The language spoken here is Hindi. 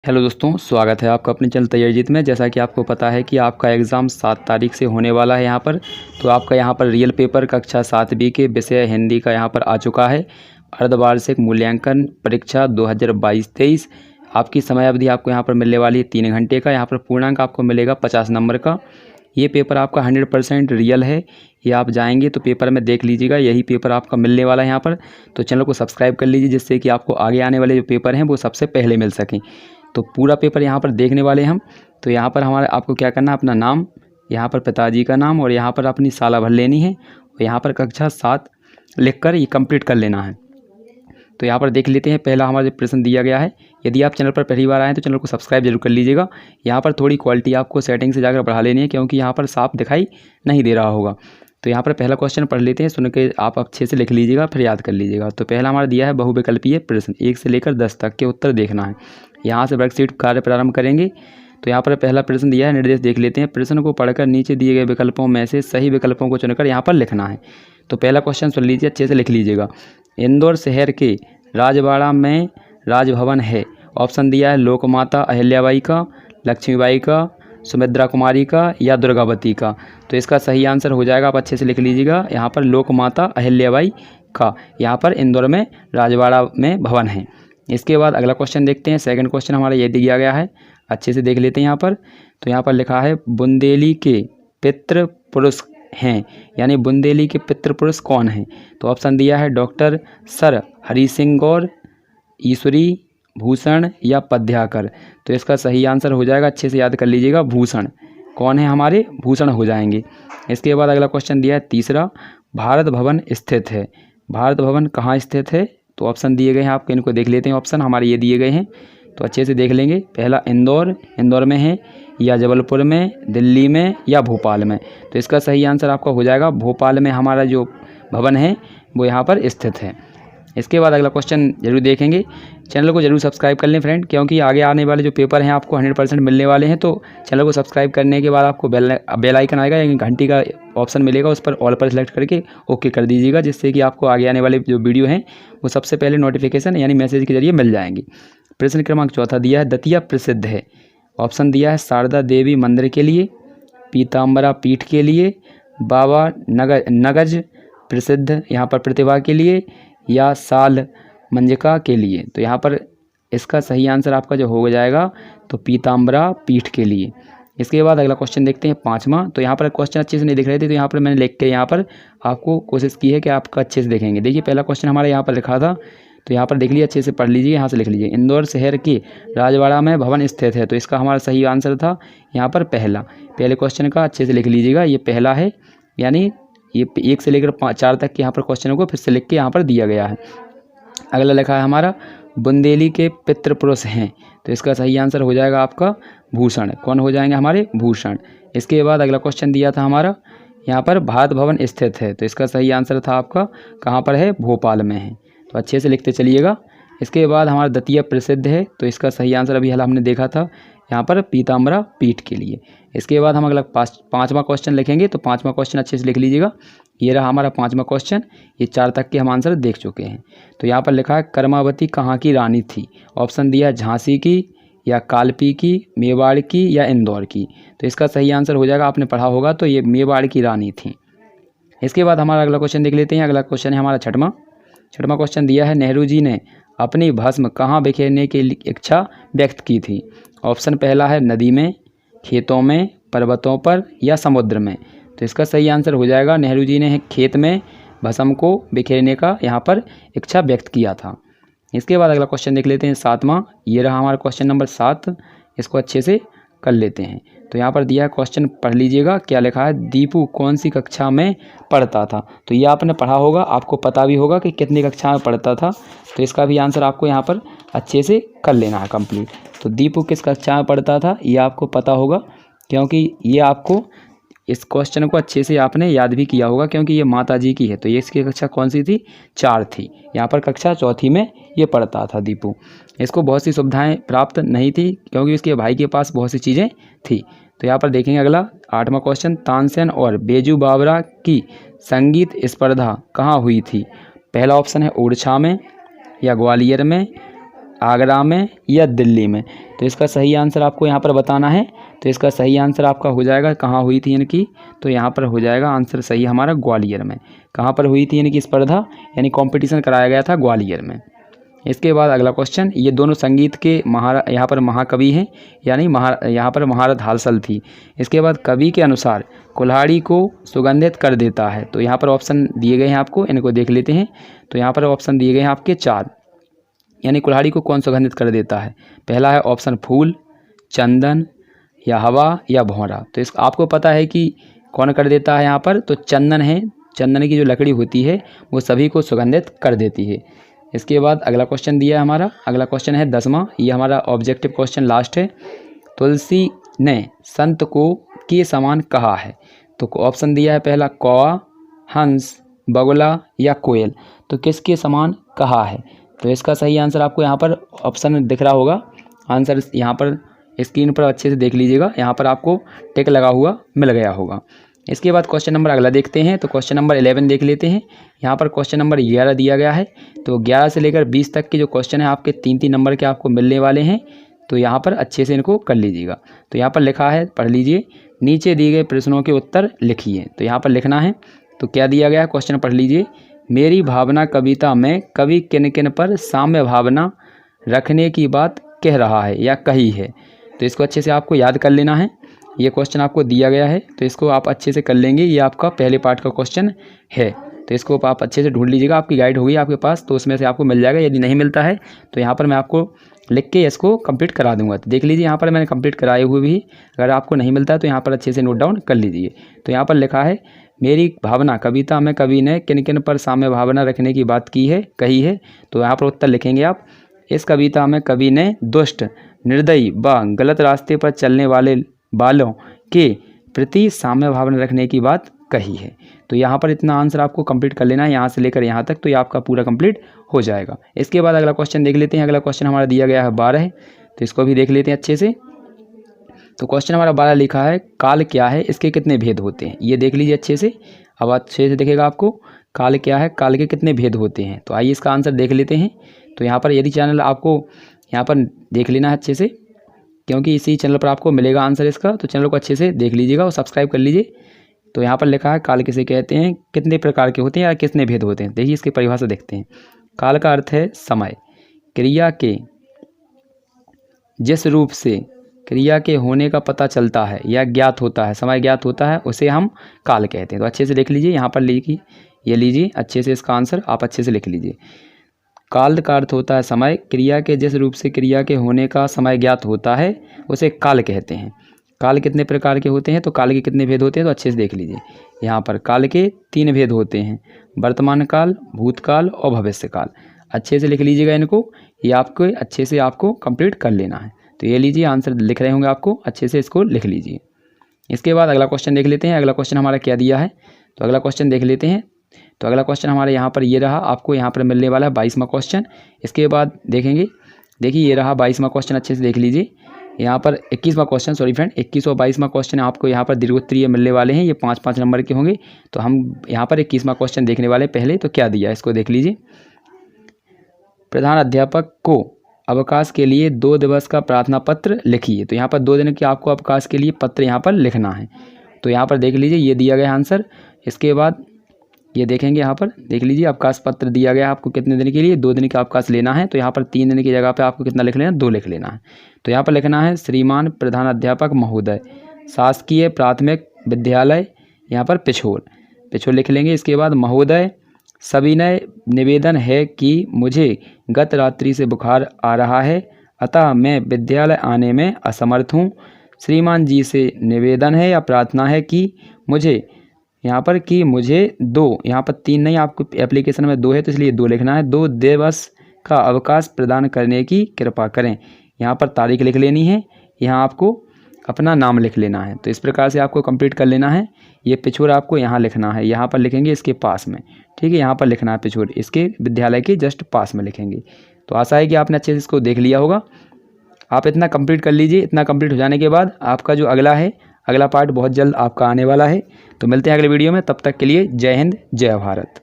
हेलो दोस्तों, स्वागत है आपका अपने चैनल तैयारीजीत में। जैसा कि आपको पता है कि आपका एग्ज़ाम 7 तारीख से होने वाला है यहाँ पर। तो आपका यहाँ पर रियल पेपर कक्षा 7B के विषय हिंदी का यहाँ पर आ चुका है। अर्धवार्षिक मूल्यांकन परीक्षा 2022-23 आपकी समय अवधि आपको यहाँ पर मिलने वाली है 3 घंटे का। यहाँ पर पूर्णांक आपको मिलेगा 50 नंबर का। ये पेपर आपका 100% रियल है। ये आप जाएंगे तो पेपर में देख लीजिएगा, यही पेपर आपका मिलने वाला है यहाँ पर। तो चैनल को सब्सक्राइब कर लीजिए जिससे कि आपको आगे आने वाले जो पेपर हैं वो सबसे पहले मिल सकें। तो पूरा पेपर यहाँ पर देखने वाले हम। तो यहाँ पर हमारा आपको क्या करना है, अपना नाम, यहाँ पर पिताजी का नाम और यहाँ पर अपनी साला भर लेनी है और यहाँ पर कक्षा 7 लिखकर ये कंप्लीट कर लेना है। तो यहाँ पर देख लेते हैं पहला हमारा जो प्रश्न दिया गया है। यदि आप चैनल पर पहली बार आए हैं तो चैनल को सब्सक्राइब जरूर कर लीजिएगा। यहाँ पर थोड़ी क्वालिटी आपको सेटिंग से जाकर बढ़ा लेनी है क्योंकि यहाँ पर साफ दिखाई नहीं दे रहा होगा। तो यहाँ पर पहला क्वेश्चन पढ़ लेते हैं, सुन के आप अच्छे से लिख लीजिएगा, फिर याद कर लीजिएगा। तो पहला हमारा दिया है बहुविकल्पीय प्रश्न, 1 से लेकर 10 तक के उत्तर देखना है। यहाँ से वर्कशीट कार्य प्रारंभ करेंगे। तो यहाँ पर पहला प्रश्न दिया है, निर्देश देख लेते हैं। प्रश्न को पढ़कर नीचे दिए गए विकल्पों में से सही विकल्पों को चुनकर यहाँ पर लिखना है। तो पहला क्वेश्चन सुन लीजिए, अच्छे से लिख लीजिएगा। इंदौर शहर के राजवाड़ा में राजभवन है। ऑप्शन दिया है लोकमाता अहिल्याबाई का, लक्ष्मीबाई का, सुमित्रा कुमारी का या दुर्गावती का। तो इसका सही आंसर हो जाएगा, आप अच्छे से लिख लीजिएगा, यहाँ पर लोकमाता अहिल्याबाई का। यहाँ पर इंदौर में राजवाड़ा में भवन है। इसके बाद अगला क्वेश्चन देखते हैं। सेकंड क्वेश्चन हमारा ये दिया गया है, अच्छे से देख लेते हैं यहाँ पर। तो यहाँ पर लिखा है बुंदेली के पितृ पुरुष हैं, यानी बुंदेली के पितृ पुरुष कौन हैं। तो ऑप्शन दिया है डॉक्टर सर हरि सिंह गौर, ईश्वरी भूषण या पद्याकर। तो इसका सही आंसर हो जाएगा, अच्छे से याद कर लीजिएगा, भूषण। कौन है हमारे, भूषण हो जाएंगे। इसके बाद अगला क्वेश्चन दिया है तीसरा, भारत भवन स्थित है। भारत भवन कहाँ स्थित है। तो ऑप्शन दिए गए हैं, आपके इनको देख लेते हैं। ऑप्शन हमारे ये दिए गए हैं, तो अच्छे से देख लेंगे। पहला इंदौर में है, या जबलपुर में, दिल्ली में या भोपाल में। तो इसका सही आंसर आपका हो जाएगा भोपाल में हमारा जो भवन है वो यहाँ पर स्थित है। इसके बाद अगला क्वेश्चन जरूर देखेंगे। चैनल को जरूर सब्सक्राइब कर लें फ्रेंड, क्योंकि आगे आने वाले जो पेपर हैं आपको 100% मिलने वाले हैं। तो चैनल को सब्सक्राइब करने के बाद आपको बेल आइकन आएगा, यानी घंटी का ऑप्शन मिलेगा, उस पर ऑल पर सेलेक्ट करके ओके कर दीजिएगा, जिससे कि आपको आगे आने वाले जो वीडियो हैं वो सबसे पहले नोटिफिकेशन यानी मैसेज के जरिए मिल जाएंगे। प्रश्न क्रमांक चौथा दिया है, दतिया प्रसिद्ध है। ऑप्शन दिया है शारदा देवी मंदिर के लिए, पीताम्बरा पीठ के लिए, बाबा नगज प्रसिद्ध यहाँ पर प्रतिभा के लिए, या साल मंजिका के लिए। तो यहाँ पर इसका सही आंसर आपका जो हो जाएगा तो पीताम्बरा पीठ के लिए। इसके बाद अगला क्वेश्चन देखते हैं पाँचवा। तो यहाँ पर क्वेश्चन अच्छे से नहीं दिख रहे थे, तो यहाँ पर मैंने लिख के यहाँ पर आपको कोशिश की है कि आपका अच्छे से देखेंगे। देखिए पहला क्वेश्चन हमारा यहाँ पर लिखा था, तो यहाँ पर देख लीजिए, अच्छे से पढ़ लीजिए, यहाँ से लिख लीजिए। इंदौर शहर के राजवाड़ा में भवन स्थित है। तो इसका हमारा सही आंसर था यहाँ पर पहले क्वेश्चन का, अच्छे से लिख लीजिएगा, ये पहला है, यानी ये 1 से लेकर 4 तक के यहाँ पर क्वेश्चनों को फिर से लिख के यहाँ पर दिया गया है। अगला लिखा है हमारा बुंदेली के पितृपुरुष हैं। तो इसका सही आंसर हो जाएगा आपका भूषण। कौन हो जाएंगे हमारे, भूषण। इसके बाद अगला क्वेश्चन दिया था हमारा, यहाँ पर भारत भवन स्थित है। तो इसका सही आंसर था आपका कहाँ पर है, भोपाल में है। तो अच्छे से लिखते चलिएगा। इसके बाद हमारा दतिया प्रसिद्ध है। तो इसका सही आंसर अभी हाल हमने देखा था, यहाँ पर पीताम्बरा पीठ के लिए। इसके बाद हम अगला पाँचवा क्वेश्चन लिखेंगे। तो पाँचवा क्वेश्चन अच्छे से लिख लीजिएगा, ये रहा हमारा पाँचवा क्वेश्चन। ये 4 तक के हम आंसर देख चुके हैं। तो यहाँ पर लिखा है कर्मावती कहाँ की रानी थी। ऑप्शन दिया है झांसी की, या कालपी की, मेवाड़ की या इंदौर की। तो इसका सही आंसर हो जाएगा, आपने पढ़ा होगा, तो ये मेवाड़ की रानी थी। इसके बाद हमारा अगला क्वेश्चन देख लेते हैं। अगला क्वेश्चन है हमारा छठवां क्वेश्चन दिया है, नेहरू जी ने अपनी भस्म कहाँ बिखेरने की इच्छा व्यक्त की थी। ऑप्शन पहला है नदी में, खेतों में, पर्वतों पर या समुद्र में। तो इसका सही आंसर हो जाएगा, नेहरू जी ने खेत में भस्म को बिखेरने का यहाँ पर इच्छा व्यक्त किया था। इसके बाद अगला क्वेश्चन देख लेते हैं सातवां। ये रहा हमारा क्वेश्चन नंबर 7। इसको अच्छे से कर लेते हैं। तो यहाँ पर दिया है, क्वेश्चन पढ़ लीजिएगा, क्या लिखा है, दीपू कौन सी कक्षा में पढ़ता था। तो ये आपने पढ़ा होगा, आपको पता भी होगा कि कितनी कक्षा में पढ़ता था। तो इसका भी आंसर आपको यहाँ पर अच्छे से कर लेना है कंप्लीट। तो दीपू किस कक्षा में पढ़ता था ये आपको पता होगा, क्योंकि ये आपको इस क्वेश्चन को अच्छे से आपने याद भी किया होगा, क्योंकि ये माता जी की है। तो ये इसकी कक्षा कौन सी थी, 4 थी। यहाँ पर कक्षा चौथी में ये पढ़ता था दीपू। इसको बहुत सी सुविधाएं प्राप्त नहीं थी, क्योंकि उसके भाई के पास बहुत सी चीज़ें थी। तो यहाँ पर देखेंगे अगला 8वां क्वेश्चन, तानसेन और बेजू बावरा की संगीत स्पर्धा कहाँ हुई थी। पहला ऑप्शन है ओरछा में, या ग्वालियर में, आगरा में या दिल्ली में। तो इसका सही आंसर आपको यहाँ पर बताना है। तो इसका सही आंसर आपका हो जाएगा कहाँ हुई थी इनकी, तो यहाँ पर हो जाएगा आंसर सही हमारा ग्वालियर में। कहाँ पर हुई थी इनकी स्पर्धा, यानी कंपटीशन कराया गया था ग्वालियर में। इसके बाद अगला क्वेश्चन, ये दोनों संगीत के यहाँ पर महाकवि हैं, यानी यहाँ पर महारत हासिल थी। इसके बाद कवि के अनुसार कुल्हाड़ी को सुगंधित कर देता है। तो यहाँ पर ऑप्शन दिए गए हैं आपको, इनको देख लेते हैं। तो यहाँ पर ऑप्शन दिए गए हैं आपके 4, यानी कुल्हाड़ी को कौन सुगंधित कर देता है। पहला है ऑप्शन फूल, चंदन या हवा या भौरा। तो इस आपको पता है कि कौन कर देता है यहाँ पर, तो चंदन है। चंदन की जो लकड़ी होती है वो सभी को सुगंधित कर देती है। इसके बाद अगला क्वेश्चन दिया है हमारा, अगला क्वेश्चन है 10वां, ये हमारा ऑब्जेक्टिव क्वेश्चन लास्ट है। तुलसी ने संत को के समान कहा है। तो ऑप्शन दिया है पहला कौवा, हंस, बगुला या कोयल। तो किसके समान कहा है। तो इसका सही आंसर आपको यहाँ पर ऑप्शन दिख रहा होगा। आंसर यहाँ पर स्क्रीन पर अच्छे से देख लीजिएगा, यहाँ पर आपको टिक लगा हुआ मिल गया होगा। इसके बाद क्वेश्चन नंबर अगला देखते हैं। तो क्वेश्चन नंबर 11 देख लेते हैं। यहाँ पर क्वेश्चन नंबर 11 दिया गया है। तो 11 से लेकर 20 तक के जो क्वेश्चन है आपके 3-3 नंबर के आपको मिलने वाले हैं। तो यहाँ पर अच्छे से इनको कर लीजिएगा। तो यहाँ पर लिखा है, पढ़ लीजिए, नीचे दिए गए प्रश्नों के उत्तर लिखिए। तो यहाँ पर लिखना है, तो क्या दिया गया है क्वेश्चन पढ़ लीजिए। मेरी भावना कविता में कवि किन किन पर साम्य भावना रखने की बात कह रहा है या कही है। तो इसको अच्छे से आपको याद कर लेना है। ये क्वेश्चन आपको दिया गया है, तो इसको आप अच्छे से कर लेंगे। ये आपका पहले पार्ट का क्वेश्चन है। तो इसको आप अच्छे से ढूंढ लीजिएगा, आपकी गाइड होगी आपके पास, तो उसमें से आपको मिल जाएगा। यदि नहीं मिलता है तो यहाँ पर मैं आपको लिख के इसको कंप्लीट करा दूंगा। तो देख लीजिए, यहाँ पर मैंने कंप्लीट कराए हुए भी, अगर आपको नहीं मिलता है तो यहाँ पर अच्छे से नोट डाउन कर लीजिए। तो यहाँ पर लिखा है, मेरी भावना कविता में कवि ने किन किन पर साम्य भावना रखने की बात की है, कही है। तो यहाँ पर उत्तर लिखेंगे आप। इस कविता में कवि ने दुष्ट, निर्दयी व गलत रास्ते पर चलने वालों के प्रति साम्य भावना रखने की बात कही है। तो यहाँ पर इतना आंसर आपको कंप्लीट कर लेना है, यहाँ से लेकर यहाँ तक, तो ये आपका पूरा कंप्लीट हो जाएगा। इसके बाद अगला क्वेश्चन देख लेते हैं। अगला क्वेश्चन हमारा दिया गया है 12, तो इसको भी देख लेते हैं अच्छे से। तो क्वेश्चन हमारा 12 लिखा है, काल क्या है, इसके कितने भेद होते हैं। ये देख लीजिए अच्छे से, अब अच्छे से दिखेगा आपको। काल क्या है, काल के कितने भेद होते हैं। तो आइए इसका आंसर देख लेते हैं। तो यहाँ पर यदि चैनल आपको यहाँ पर देख लेना है अच्छे से, क्योंकि इसी चैनल पर आपको मिलेगा आंसर इसका। तो चैनल को अच्छे से देख लीजिएगा और सब्सक्राइब कर लीजिए। तो यहाँ पर लिखा है, काल किसे कहते हैं, कितने प्रकार के होते हैं या कितने भेद होते हैं। देखिए इसकी परिभाषा देखते हैं। काल का अर्थ है समय, क्रिया के जिस रूप से क्रिया के होने का पता चलता है या ज्ञात होता है, समय ज्ञात होता है, उसे हम काल कहते हैं। तो अच्छे से देख लीजिए, यहाँ पर लिखिए, ये लीजिए अच्छे से, इसका आंसर आप अच्छे से लिख लीजिए। काल का अर्थ होता है समय, क्रिया के जिस रूप से क्रिया के होने का समय ज्ञात होता है उसे काल कहते हैं। काल कितने प्रकार के होते हैं, तो काल के कितने भेद होते हैं, तो अच्छे से देख लीजिए। यहाँ पर काल के 3 भेद होते हैं, वर्तमान काल, भूतकाल और भविष्य काल। अच्छे से लिख लीजिएगा इनको, ये आपको अच्छे से आपको कंप्लीट कर लेना है। तो ये लीजिए, आंसर लिख रहे होंगे आपको, अच्छे से इसको लिख लीजिए। इसके बाद अगला क्वेश्चन देख लेते हैं। अगला क्वेश्चन हमारा क्या दिया है, तो अगला क्वेश्चन देख लेते हैं। तो अगला क्वेश्चन हमारे यहाँ पर ये रहा, आपको यहाँ पर मिलने वाला है 22वां क्वेश्चन। इसके बाद देखेंगे, देखिए ये रहा 22वां क्वेश्चन, अच्छे से देख लीजिए। यहाँ पर 21वां क्वेश्चन, सॉरी फ्रेंड, 21 और 22वां क्वेश्चन आपको यहाँ पर दीर्घोत्तरीय मिलने वाले हैं। ये 5-5 नंबर के होंगे। तो हम यहाँ पर 21वां क्वेश्चन देखने वाले पहले। तो क्या दिया है इसको देख लीजिए। प्रधान अध्यापक को अवकाश के लिए 2 दिवस का प्रार्थना पत्र लिखिए। तो यहाँ पर 2 दिन के आपको अवकाश के लिए पत्र यहाँ पर लिखना है। तो यहाँ पर देख लीजिए, ये दिया गया आंसर। इसके बाद ये देखेंगे, यहाँ पर देख लीजिए, अवकाश पत्र दिया गया आपको कितने दिन के लिए, 2 दिन का अवकाश लेना है। तो यहाँ पर 3 दिन की जगह पे आपको कितना लिख लेना है, 2 लिख लेना है। तो यहाँ पर लिखना है, श्रीमान प्रधान अध्यापक महोदय, शासकीय प्राथमिक विद्यालय यहाँ पर पिछोर लिख लेंगे। इसके बाद महोदय, सविनय निवेदन है कि मुझे गत रात्रि से बुखार आ रहा है, अतः मैं विद्यालय आने में असमर्थ हूँ। श्रीमान जी से निवेदन है या प्रार्थना है कि मुझे यहाँ पर कि मुझे 2, यहाँ पर 3 नहीं, आपको एप्लीकेशन में 2 है तो इसलिए 2 लिखना है, 2 दिवस का अवकाश प्रदान करने की कृपा करें। यहाँ पर तारीख लिख लेनी है, यहाँ आपको अपना नाम लिख लेना है। तो इस प्रकार से आपको कंप्लीट कर लेना है। ये पिछोर आपको यहाँ लिखना है, यहाँ पर लिखेंगे इसके पास में, ठीक है, यहाँ पर लिखना है पिछोर, इसके विद्यालय के जस्ट पास में लिखेंगे। तो आशा है कि आपने अच्छे से इसको देख लिया होगा। आप इतना कंप्लीट कर लीजिए। इतना कंप्लीट हो जाने के बाद आपका जो अगला पार्ट बहुत जल्द आपका आने वाला है। तो मिलते हैं अगले वीडियो में, तब तक के लिए जय हिंद, जय भारत।